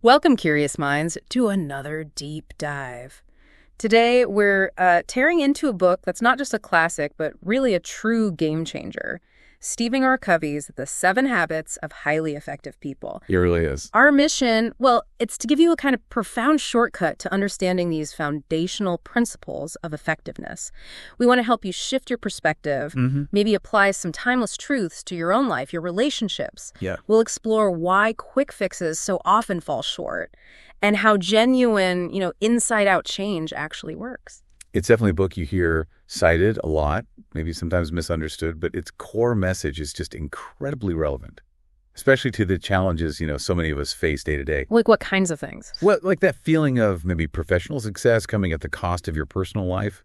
Welcome, curious minds, to another deep dive. Today, we're tearing into a book that's not just a classic, but really a true game changer. Stephen R. Covey's The 7 Habits of Highly Effective People. It really is. Our mission, well, it's to give you a kind of profound shortcut to understanding these foundational principles of effectiveness. We want to help you shift your perspective, maybe apply some timeless truths to your own life, your relationships. Yeah. We'll explore why quick fixes so often fall short and how genuine, inside-out change actually works. It's definitely a book you hear cited a lot, maybe sometimes misunderstood, but its core message is just incredibly relevant, especially to the challenges, so many of us face day to day. Like what kinds of things? Well, like that feeling of maybe professional success coming at the cost of your personal life,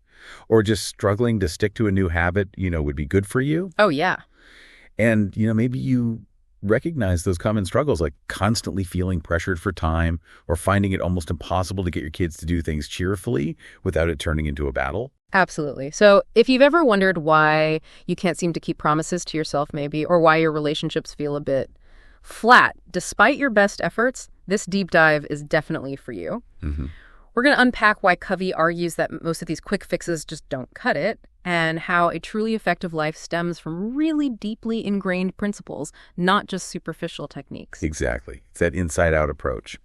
or just struggling to stick to a new habit, would be good for you. Oh, yeah. And, maybe you recognize those common struggles, like constantly feeling pressured for time or finding it almost impossible to get your kids to do things cheerfully without it turning into a battle. Absolutely. So if you've ever wondered why you can't seem to keep promises to yourself maybe, or why your relationships feel a bit flat despite your best efforts, this deep dive is definitely for you. We're going to unpack why Covey argues that most of these quick fixes just don't cut it, and how a truly effective life stems from really deeply ingrained principles, not just superficial techniques. Exactly. It's that inside-out approach.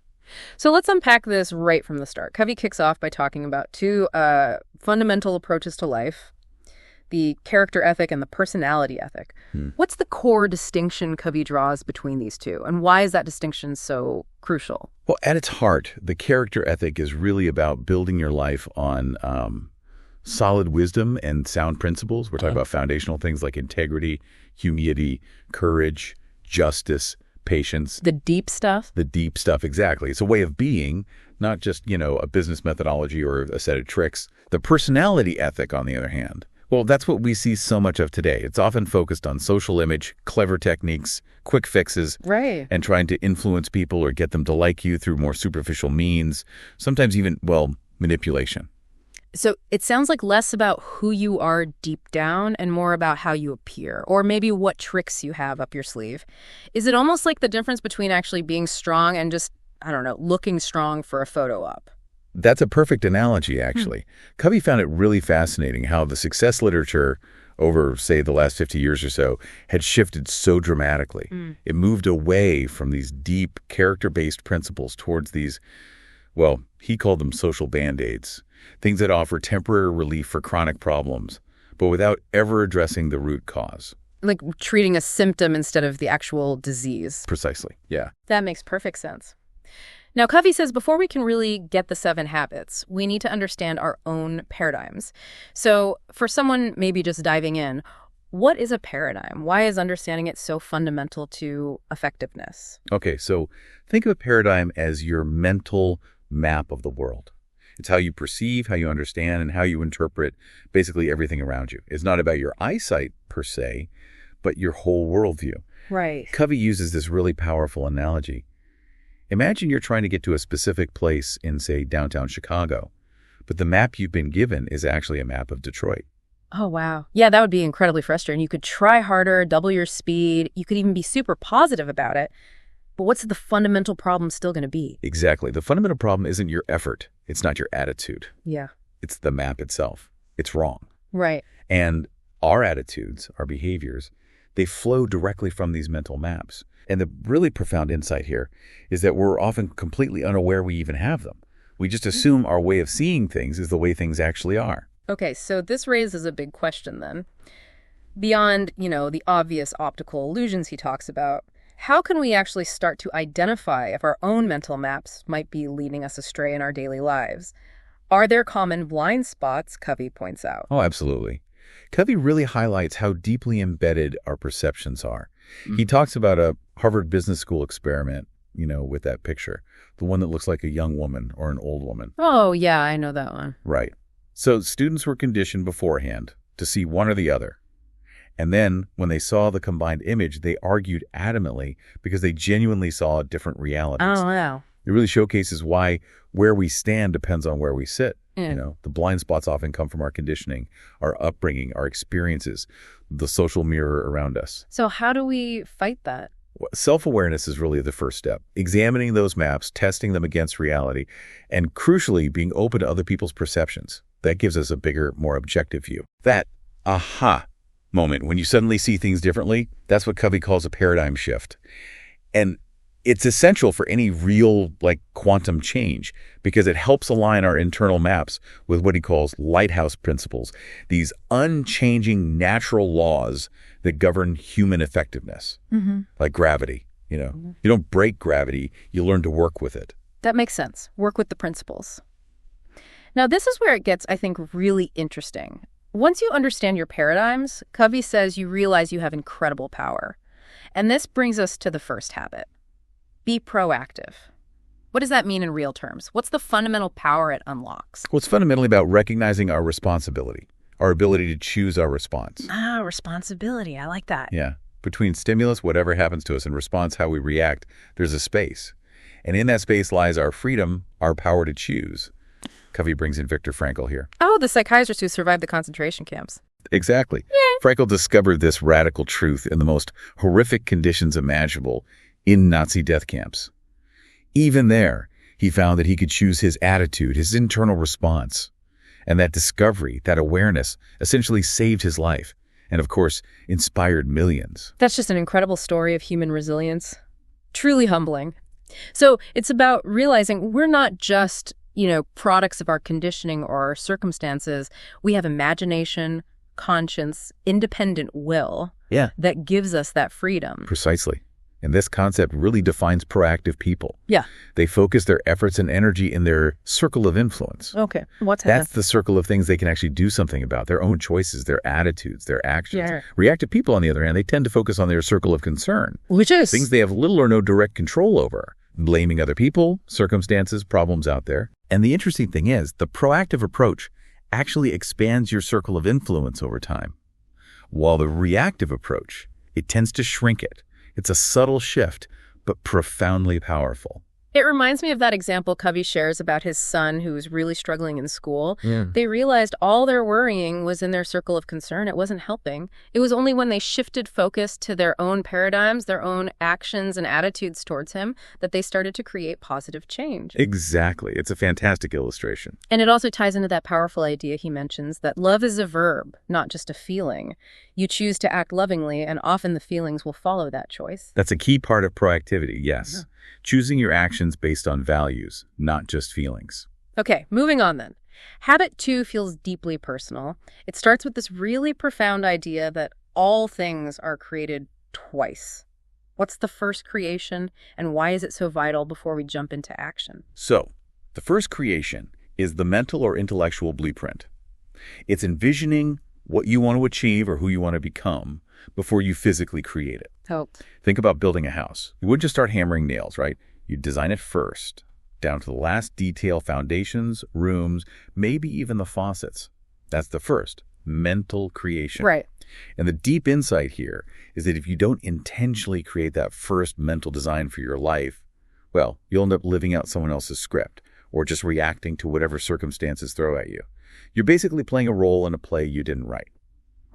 So let's unpack this right from the start. Covey kicks off by talking about two fundamental approaches to life, the character ethic and the personality ethic. What's the core distinction Covey draws between these two, and why is that distinction so crucial? Well, at its heart, the character ethic is really about building your life on solid wisdom and sound principles. We're talking about foundational things like integrity, humility, courage, justice, patience. The deep stuff? The deep stuff, exactly. It's a way of being, not just, a business methodology or a set of tricks. The personality ethic, on the other hand, well, that's what we see so much of today. It's often focused on social image, clever techniques, quick fixes, right, and trying to influence people or get them to like you through more superficial means, sometimes even, manipulation. So it sounds like less about who you are deep down and more about how you appear, or maybe what tricks you have up your sleeve. Is it almost like the difference between actually being strong and just, looking strong for a photo op? That's a perfect analogy, actually. Covey found it really fascinating how the success literature over, say, the last 50 years or so had shifted so dramatically. It moved away from these deep character-based principles towards these, he called them social band-aids, things that offer temporary relief for chronic problems, but without ever addressing the root cause. Like treating a symptom instead of the actual disease. Precisely, yeah. That makes perfect sense. Now, Covey says before we can really get the 7 habits, we need to understand our own paradigms. So for someone maybe just diving in, what is a paradigm? Why is understanding it so fundamental to effectiveness? Okay, so think of a paradigm as your mental map of the world. It's how you perceive, how you understand, and how you interpret basically everything around you. It's not about your eyesight per se, but your whole worldview. Right. Covey uses this really powerful analogy. Imagine you're trying to get to a specific place in, say, downtown Chicago, but the map you've been given is actually a map of Detroit. Oh, wow. Yeah, that would be incredibly frustrating. You could try harder, double your speed. You could even be super positive about it. But what's the fundamental problem still going to be? Exactly. The fundamental problem isn't your effort. It's not your attitude. Yeah. It's the map itself. It's wrong. Right. And our attitudes, our behaviors, they flow directly from these mental maps. And the really profound insight here is that we're often completely unaware we even have them. We just assume our way of seeing things is the way things actually are. Okay, so this raises a big question then. Beyond, the obvious optical illusions he talks about, how can we actually start to identify if our own mental maps might be leading us astray in our daily lives? Are there common blind spots, Covey points out? Oh, absolutely. Covey really highlights how deeply embedded our perceptions are. He talks about a Harvard Business School experiment, with that picture, the one that looks like a young woman or an old woman. Oh, yeah, I know that one. Right. So students were conditioned beforehand to see one or the other. And then when they saw the combined image, they argued adamantly because they genuinely saw different realities. Oh, wow. It really showcases why where we stand depends on where we sit. Yeah. The blind spots often come from our conditioning, our upbringing, our experiences, the social mirror around us. So how do we fight that? Self-awareness is really the first step. Examining those maps, testing them against reality, and crucially, being open to other people's perceptions. That gives us a bigger, more objective view. That aha moment, when you suddenly see things differently, that's what Covey calls a paradigm shift. And it's essential for any real, quantum change, because it helps align our internal maps with what he calls lighthouse principles, these unchanging natural laws that govern human effectiveness, like gravity. You don't break gravity, you learn to work with it. That makes sense. Work with the principles. Now, this is where it gets, I think, really interesting. Once you understand your paradigms, Covey says you realize you have incredible power. And this brings us to the first habit. Be proactive. What does that mean in real terms? What's the fundamental power it unlocks? Well, it's fundamentally about recognizing our responsibility, our ability to choose our response. Responsibility. I like that. Yeah. Between stimulus, whatever happens to us, and response, how we react, there's a space. And in that space lies our freedom, our power to choose. Covey brings in Viktor Frankl here. Oh, the psychiatrist who survived the concentration camps. Exactly. Yeah. Frankl discovered this radical truth in the most horrific conditions imaginable in Nazi death camps. Even there, he found that he could choose his attitude, his internal response. And that discovery, that awareness, essentially saved his life. And of course, inspired millions. That's just an incredible story of human resilience. Truly humbling. So it's about realizing we're not just products of our conditioning or our circumstances. We have imagination, conscience, independent will that gives us that freedom. Precisely. And this concept really defines proactive people. Yeah. They focus their efforts and energy in their circle of influence. Okay. What's that? That's the circle of things they can actually do something about, their own choices, their attitudes, their actions. Yeah. Reactive people, on the other hand, they tend to focus on their circle of concern. Which is? Things they have little or no direct control over. Blaming other people, circumstances, problems out there. And the interesting thing is, the proactive approach actually expands your circle of influence over time. While the reactive approach, it tends to shrink it. It's a subtle shift, but profoundly powerful. It reminds me of that example Covey shares about his son who was really struggling in school. Yeah. They realized all their worrying was in their circle of concern. It wasn't helping. It was only when they shifted focus to their own paradigms, their own actions and attitudes towards him, that they started to create positive change. Exactly. It's a fantastic illustration. And it also ties into that powerful idea he mentions that love is a verb, not just a feeling. You choose to act lovingly, and often the feelings will follow that choice. That's a key part of proactivity, yes. Yeah. Choosing your actions based on values, not just feelings. Okay, moving on then. Habit 2 feels deeply personal. It starts with this really profound idea that all things are created twice. What's the first creation, and why is it so vital before we jump into action? So, the first creation is the mental or intellectual blueprint. It's envisioning what you want to achieve or who you want to become before you physically create it. Think about building a house. You wouldn't just start hammering nails, right? You'd design it first, down to the last detail, foundations, rooms, maybe even the faucets. That's the first, mental creation. Right. And the deep insight here is that if you don't intentionally create that first mental design for your life, well, you'll end up living out someone else's script or just reacting to whatever circumstances throw at you. You're basically playing a role in a play you didn't write.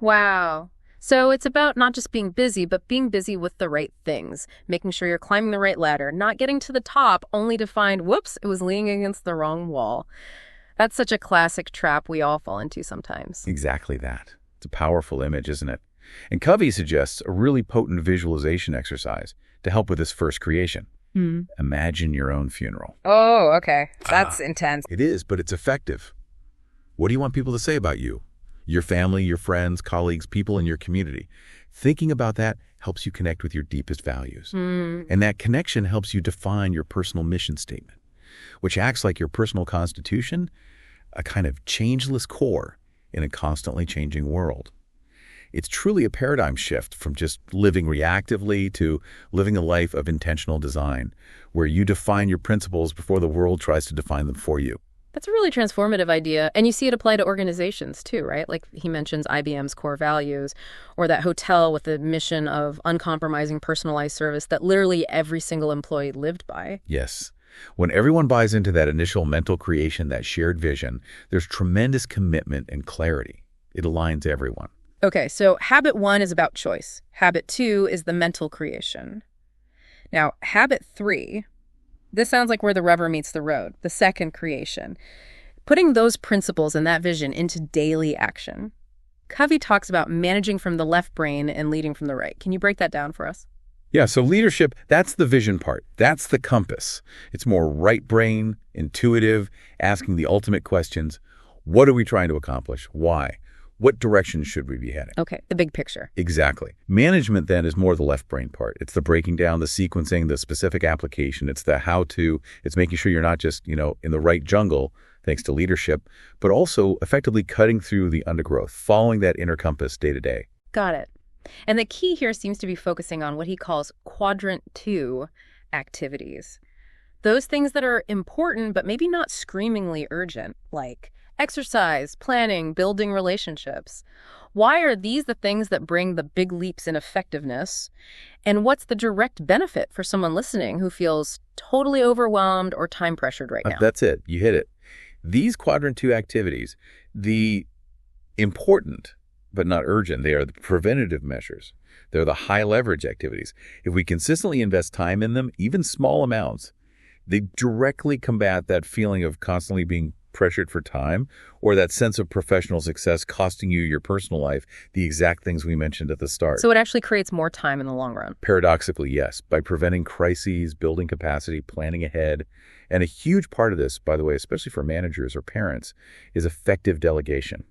Wow. So it's about not just being busy, but being busy with the right things, making sure you're climbing the right ladder, not getting to the top only to find, whoops, it was leaning against the wrong wall. That's such a classic trap we all fall into sometimes. Exactly that. It's a powerful image, isn't it? And Covey suggests a really potent visualization exercise to help with this first creation. Imagine your own funeral. Oh, okay. That's intense. It is, but it's effective. What do you want people to say about you? Your family, your friends, colleagues, people in your community. Thinking about that helps you connect with your deepest values. And that connection helps you define your personal mission statement, which acts like your personal constitution, a kind of changeless core in a constantly changing world. It's truly a paradigm shift from just living reactively to living a life of intentional design, where you define your principles before the world tries to define them for you. That's a really transformative idea. And you see it apply to organizations too, right? Like he mentions IBM's core values, or that hotel with the mission of uncompromising personalized service that literally every single employee lived by. Yes. When everyone buys into that initial mental creation, that shared vision, there's tremendous commitment and clarity. It aligns everyone. Okay, so habit 1 is about choice. Habit 2 is the mental creation. Now, habit 3, this sounds like where the rubber meets the road, the second creation. Putting those principles and that vision into daily action. Covey talks about managing from the left brain and leading from the right. Can you break that down for us? Yeah, so leadership, that's the vision part. That's the compass. It's more right brain, intuitive, asking the ultimate questions. What are we trying to accomplish? Why? What direction should we be heading? Okay, the big picture. Exactly. Management then is more the left brain part. It's the breaking down, the sequencing, the specific application. It's the how-to. It's making sure you're not just, in the right jungle, thanks to leadership, but also effectively cutting through the undergrowth, following that inner compass day to day. Got it. And the key here seems to be focusing on what he calls quadrant 2 activities. Those things that are important, but maybe not screamingly urgent, like exercise, planning, building relationships. Why are these the things that bring the big leaps in effectiveness? And what's the direct benefit for someone listening who feels totally overwhelmed or time pressured right now? That's it. You hit it. These quadrant 2 activities, the important but not urgent, they are the preventative measures. They're the high leverage activities. If we consistently invest time in them, even small amounts, they directly combat that feeling of constantly being pressured for time or that sense of professional success costing you your personal life, the exact things we mentioned at the start. So it actually creates more time in the long run. Paradoxically, yes, by preventing crises, building capacity, planning ahead. And a huge part of this, by the way, especially for managers or parents, is effective delegation.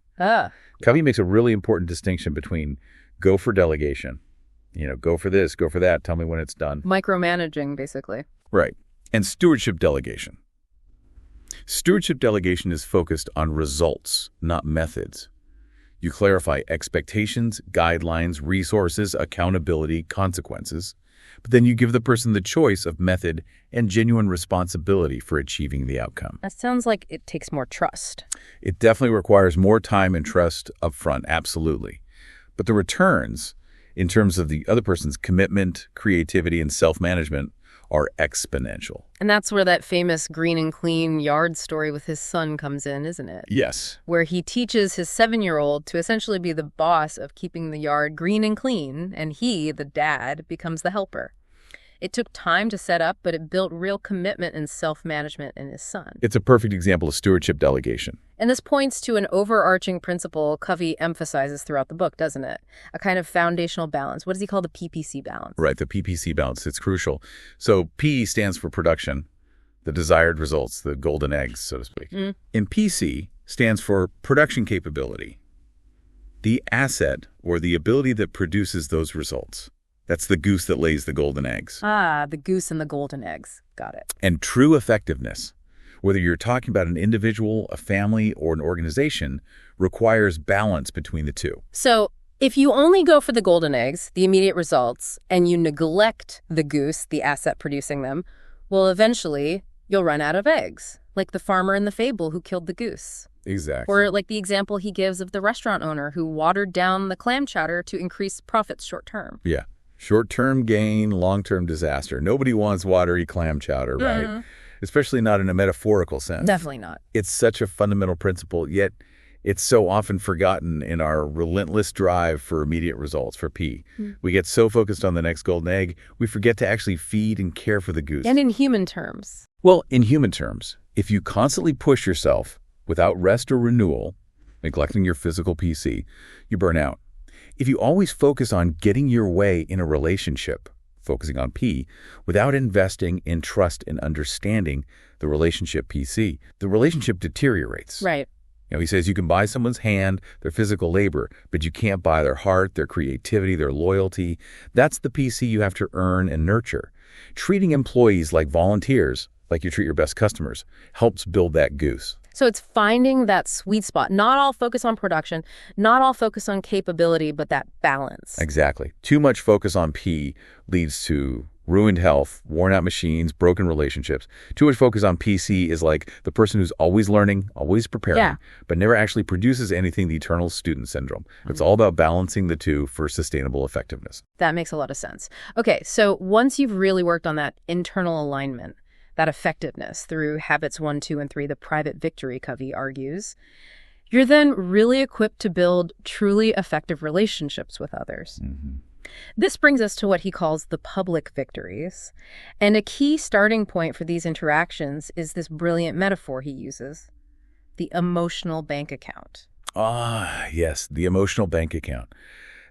Covey makes a really important distinction between go for delegation, go for this, go for that, tell me when it's done. Micromanaging, basically. Right. And stewardship delegation. Stewardship delegation is focused on results, not methods. You clarify expectations, guidelines, resources, accountability, consequences, but then you give the person the choice of method and genuine responsibility for achieving the outcome. That sounds like it takes more trust. It definitely requires more time and trust up front, absolutely. But the returns, in terms of the other person's commitment, creativity, and self-management, are exponential. And that's where that famous green and clean yard story with his son comes in, isn't it? Yes. Where he teaches his 7-year-old to essentially be the boss of keeping the yard green and clean, and he, the dad, becomes the helper. It took time to set up, but it built real commitment and self-management in his son. It's a perfect example of stewardship delegation. And this points to an overarching principle Covey emphasizes throughout the book, doesn't it? A kind of foundational balance. What does he call the PPC balance? Right, the PPC balance. It's crucial. So P stands for production, the desired results, the golden eggs, so to speak. And PC stands for production capability, the asset or the ability that produces those results. That's the goose that lays the golden eggs. The goose and the golden eggs. Got it. And true effectiveness, whether you're talking about an individual, a family, or an organization, requires balance between the two. So if you only go for the golden eggs, the immediate results, and you neglect the goose, the asset producing them, well, eventually you'll run out of eggs, like the farmer in the fable who killed the goose. Exactly. Or like the example he gives of the restaurant owner who watered down the clam chowder to increase profits short term. Yeah. Short-term gain, long-term disaster. Nobody wants watery clam chowder, right? Especially not in a metaphorical sense. Definitely not. It's such a fundamental principle, yet it's so often forgotten in our relentless drive for immediate results, for P. We get so focused on the next golden egg, we forget to actually feed and care for the goose. And in human terms. Well, in human terms, if you constantly push yourself without rest or renewal, neglecting your physical PC, you burn out. If you always focus on getting your way in a relationship, focusing on P, without investing in trust and understanding the relationship PC, the relationship deteriorates. Right. He says you can buy someone's hand, their physical labor, but you can't buy their heart, their creativity, their loyalty. That's the PC you have to earn and nurture. Treating employees like volunteers, like you treat your best customers, helps build that goose. So it's finding that sweet spot. Not all focus on production, not all focus on capability, but that balance. Exactly. Too much focus on P leads to ruined health, worn-out machines, broken relationships. Too much focus on PC is like the person who's always learning, always preparing, but never actually produces anything, the eternal student syndrome. It's all about balancing the two for sustainable effectiveness. That makes a lot of sense. Okay, so once you've really worked on that internal alignment, that effectiveness through habits 1, 2, and 3, the private victory, Covey argues, you're then really equipped to build truly effective relationships with others. This brings us to what he calls the public victories. And a key starting point for these interactions is this brilliant metaphor he uses, the emotional bank account. Ah, yes, the emotional bank account.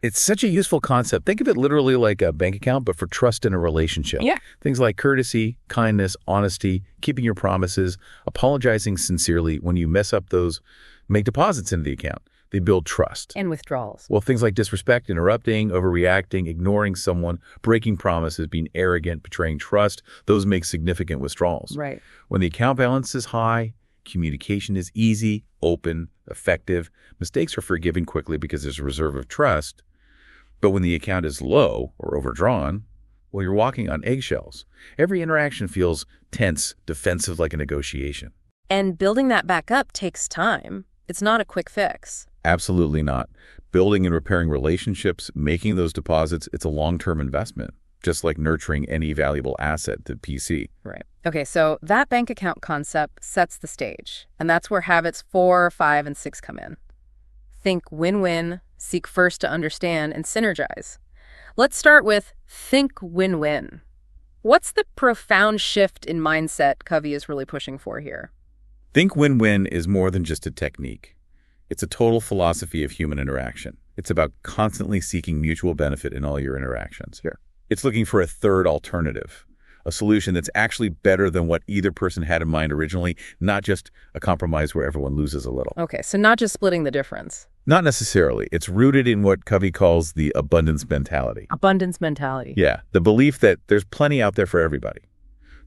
It's such a useful concept. Think of it literally like a bank account, but for trust in a relationship. Yeah. Things like courtesy, kindness, honesty, keeping your promises, apologizing sincerely when you mess up those, make deposits into the account. They build trust. And withdrawals. Well, things like disrespect, interrupting, overreacting, ignoring someone, breaking promises, being arrogant, betraying trust, those make significant withdrawals. Right. When the account balance is high, communication is easy, open, effective, mistakes are forgiven quickly because there's a reserve of trust. But when the account is low or overdrawn, well, you're walking on eggshells. Every interaction feels tense, defensive, like a negotiation. And building that back up takes time. It's not a quick fix. Absolutely not. Building and repairing relationships, making those deposits, it's a long-term investment, just like nurturing any valuable asset to PC. Right. Okay, so that bank account concept sets the stage. And that's where habits 4, 5, and 6 come in. Think win-win, seek first to understand, and synergize. Let's start with think win-win. What's the profound shift in mindset Covey is really pushing for here? Think win-win is more than just a technique. It's a total philosophy of human interaction. It's about constantly seeking mutual benefit in all your interactions. Sure. It's looking for a third alternative, a solution that's actually better than what either person had in mind originally, not just a compromise where everyone loses a little. Okay, so not just splitting the difference. Not necessarily. It's rooted in what Covey calls the abundance mentality. Abundance mentality. Yeah, the belief that there's plenty out there for everybody.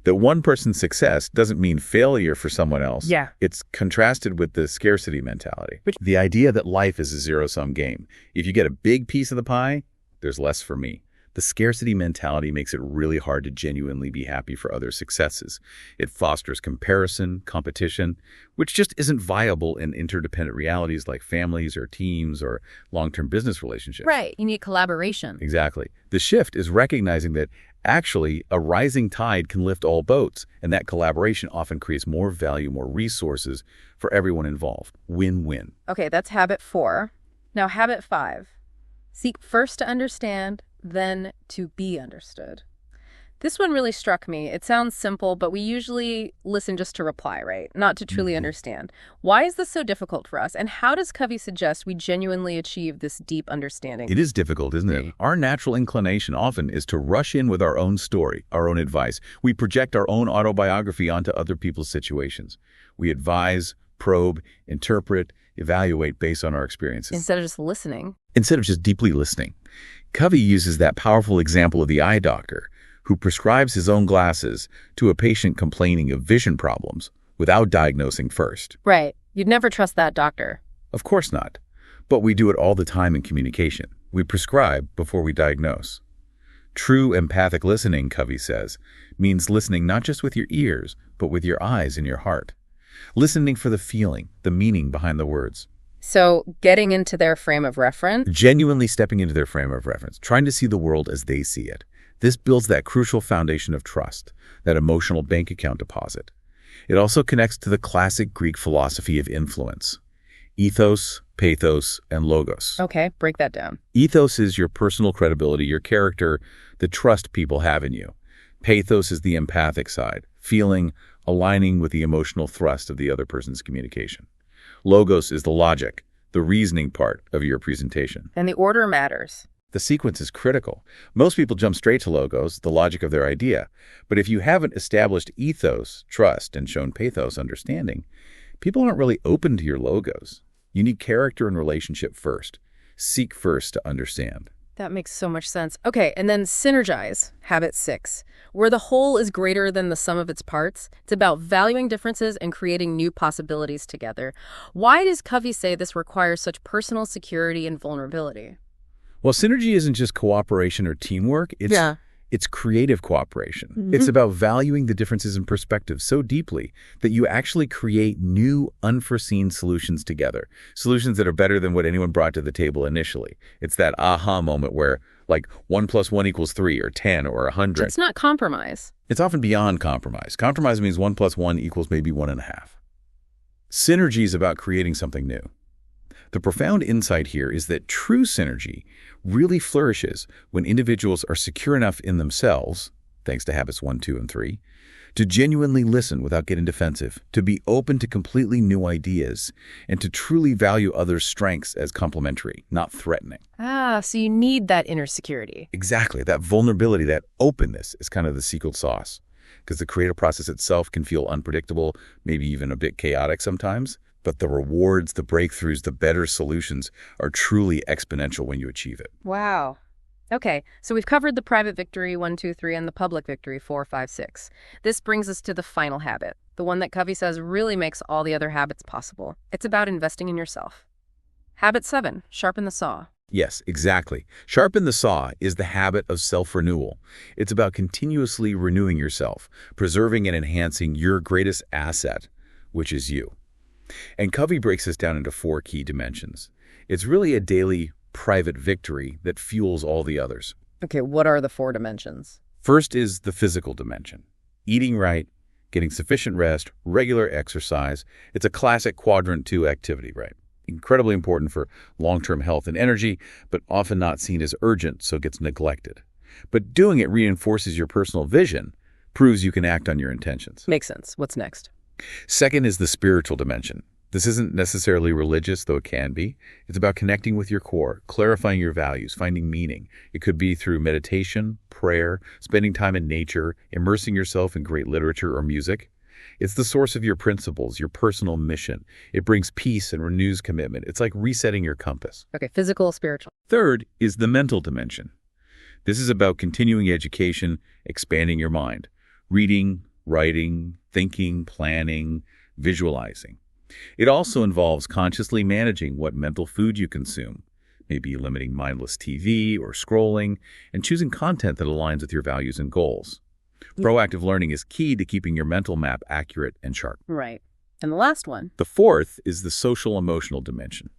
That one person's success doesn't mean failure for someone else. Yeah. It's contrasted with the scarcity mentality. The idea that life is a zero-sum game. If you get a big piece of the pie, there's less for me. The scarcity mentality makes it really hard to genuinely be happy for others' successes. It fosters comparison, competition, which just isn't viable in interdependent realities like families or teams or long-term business relationships. Right. You need collaboration. Exactly. The shift is recognizing that actually a rising tide can lift all boats, and that collaboration often creates more value, more resources for everyone involved. Win-win. Okay, that's habit 4. Now habit 5. Seek first to understand, then to be understood. This one really struck me. It sounds simple, but we usually listen just to reply, right? Not to truly understand. Why is this so difficult for us? And how does Covey suggest we genuinely achieve this deep understanding? It is difficult, isn't it? Our natural inclination often is to rush in with our own story, our own advice. We project our own autobiography onto other people's situations. We advise, probe, interpret, evaluate based on our experiences. Instead of just listening. Instead of just deeply listening. Covey uses that powerful example of the eye doctor who prescribes his own glasses to a patient complaining of vision problems without diagnosing first. Right. You'd never trust that doctor. Of course not. But we do it all the time in communication. We prescribe before we diagnose. True empathic listening, Covey says, means listening not just with your ears, but with your eyes and your heart. Listening for the feeling, the meaning behind the words. So getting into their frame of reference? Genuinely stepping into their frame of reference, trying to see the world as they see it. This builds that crucial foundation of trust, that emotional bank account deposit. It also connects to the classic Greek philosophy of influence. Ethos, pathos, and logos. Okay, break that down. Ethos is your personal credibility, your character, the trust people have in you. Pathos is the empathic side, feeling, aligning with the emotional thrust of the other person's communication. Logos is the logic, the reasoning part of your presentation. And the order matters. The sequence is critical. Most people jump straight to logos, the logic of their idea. But if you haven't established ethos, trust, and shown pathos, understanding, people aren't really open to your logos. You need character and relationship first. Seek first to understand. That makes so much sense. Okay, and then synergize, habit 6, where the whole is greater than the sum of its parts. It's about valuing differences and creating new possibilities together. Why does Covey say this requires such personal security and vulnerability? Well, synergy isn't just cooperation or teamwork. It's creative cooperation. Mm-hmm. It's about valuing the differences in perspective so deeply that you actually create new, unforeseen solutions together. Solutions that are better than what anyone brought to the table initially. It's that aha moment where, like, 1 + 1 = 3 or 10 or 100. It's not compromise. It's often beyond compromise. Compromise means 1 + 1 = maybe 1.5. Synergy is about creating something new. The profound insight here is that true synergy really flourishes when individuals are secure enough in themselves, thanks to habits 1, 2, and 3, to genuinely listen without getting defensive, to be open to completely new ideas, and to truly value others' strengths as complementary, not threatening. So you need that inner security. Exactly. That vulnerability, that openness is kind of the secret sauce. Because the creative process itself can feel unpredictable, maybe even a bit chaotic sometimes. But the rewards, the breakthroughs, the better solutions are truly exponential when you achieve it. Wow. Okay, so we've covered the private victory 1, 2, 3 and the public victory 4, 5, 6. This brings us to the final habit, the one that Covey says really makes all the other habits possible. It's about investing in yourself. Habit 7, sharpen the saw. Yes, exactly. Sharpen the saw is the habit of self-renewal. It's about continuously renewing yourself, preserving and enhancing your greatest asset, which is you. And Covey breaks this down into 4 key dimensions. It's really a daily private victory that fuels all the others. Okay, what are the 4 dimensions? First is the physical dimension. Eating right, getting sufficient rest, regular exercise. It's a classic quadrant 2 activity, right? Incredibly important for long-term health and energy, but often not seen as urgent, so gets neglected. But doing it reinforces your personal vision, proves you can act on your intentions. Makes sense. What's next? Second is the spiritual dimension. This isn't necessarily religious, though it can be. It's about connecting with your core, clarifying your values, finding meaning. It could be through meditation, prayer, spending time in nature, immersing yourself in great literature or music. It's the source of your principles, your personal mission. It brings peace and renews commitment. It's like resetting your compass. Okay, physical, spiritual. Third is the mental dimension. This is about continuing education, expanding your mind, reading, writing, thinking, planning, visualizing. It also involves consciously managing what mental food you consume, maybe limiting mindless TV or scrolling, and choosing content that aligns with your values and goals. Proactive learning is key to keeping your mental map accurate and sharp. Right. And the last one? The fourth is the social-emotional dimension.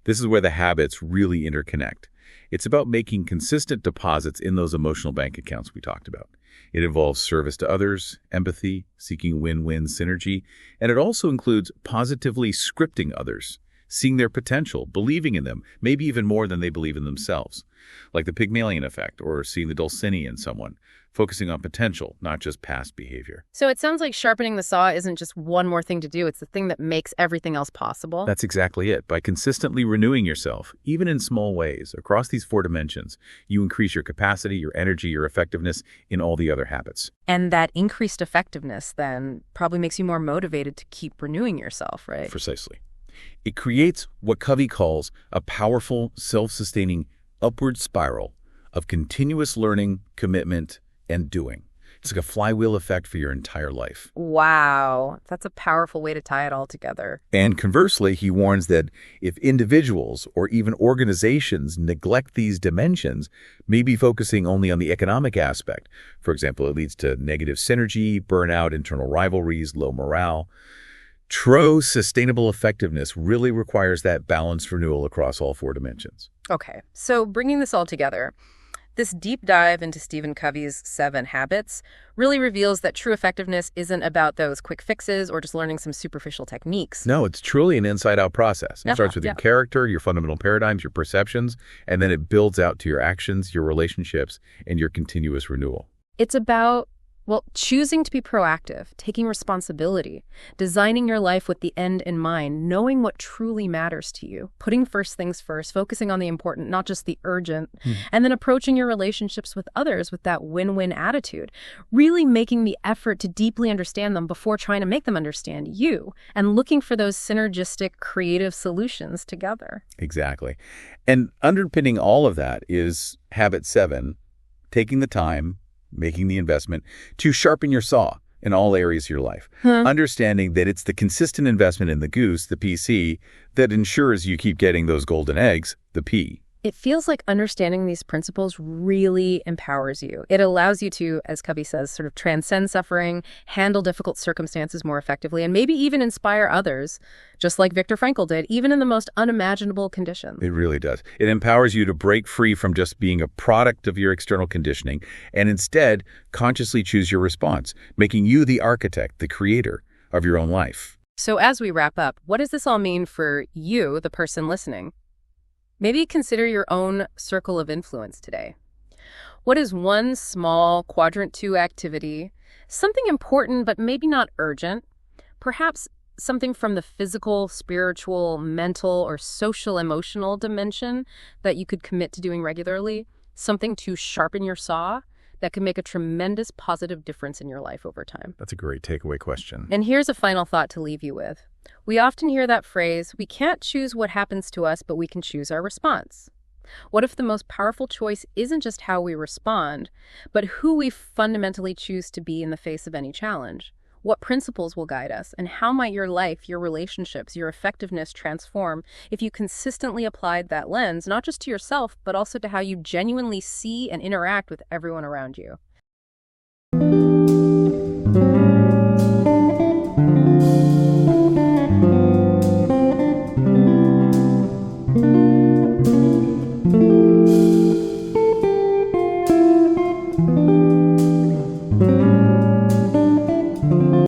This is where the habits really interconnect. It's about making consistent deposits in those emotional bank accounts we talked about. It involves service to others, empathy, seeking win-win synergy, and it also includes positively scripting others, seeing their potential, believing in them, maybe even more than they believe in themselves, like the Pygmalion effect or seeing the Dulcinea in someone, focusing on potential, not just past behavior. So it sounds like sharpening the saw isn't just one more thing to do. It's the thing that makes everything else possible. That's exactly it. By consistently renewing yourself, even in small ways, across these 4 dimensions, you increase your capacity, your energy, your effectiveness in all the other habits. And that increased effectiveness then probably makes you more motivated to keep renewing yourself, right? Precisely. It creates what Covey calls a powerful, self-sustaining upward spiral of continuous learning, commitment, and doing. It's like a flywheel effect for your entire life. Wow, that's a powerful way to tie it all together. And conversely, he warns that if individuals or even organizations neglect these dimensions, maybe focusing only on the economic aspect, for example, it leads to negative synergy, burnout, internal rivalries, low morale. True sustainable effectiveness really requires that balanced renewal across all 4 dimensions. Okay, so bringing this all together, this deep dive into Stephen Covey's 7 habits really reveals that true effectiveness isn't about those quick fixes or just learning some superficial techniques. No, it's truly an inside-out process. It starts with your character, your fundamental paradigms, your perceptions, and then it builds out to your actions, your relationships, and your continuous renewal. It's about, well, choosing to be proactive, taking responsibility, designing your life with the end in mind, knowing what truly matters to you, putting first things first, focusing on the important, not just the urgent, and then approaching your relationships with others with that win-win attitude, really making the effort to deeply understand them before trying to make them understand you, and looking for those synergistic, creative solutions together. Exactly. And underpinning all of that is habit 7, taking the time, making the investment to sharpen your saw in all areas of your life. Understanding that it's the consistent investment in the goose, the PC, that ensures you keep getting those golden eggs, the P. It feels like understanding these principles really empowers you. It allows you to, as Covey says, sort of transcend suffering, handle difficult circumstances more effectively, and maybe even inspire others, just like Viktor Frankl did, even in the most unimaginable conditions. It really does. It empowers you to break free from just being a product of your external conditioning and instead consciously choose your response, making you the architect, the creator of your own life. So as we wrap up, what does this all mean for you, the person listening? Maybe consider your own circle of influence today. What is one small quadrant 2 activity, something important but maybe not urgent, perhaps something from the physical, spiritual, mental, or social emotional dimension that you could commit to doing regularly, something to sharpen your saw that can make a tremendous positive difference in your life over time? That's a great takeaway question. And here's a final thought to leave you with. We often hear that phrase, we can't choose what happens to us, but we can choose our response. What if the most powerful choice isn't just how we respond, but who we fundamentally choose to be in the face of any challenge? What principles will guide us, and how might your life, your relationships, your effectiveness transform if you consistently applied that lens, not just to yourself, but also to how you genuinely see and interact with everyone around you?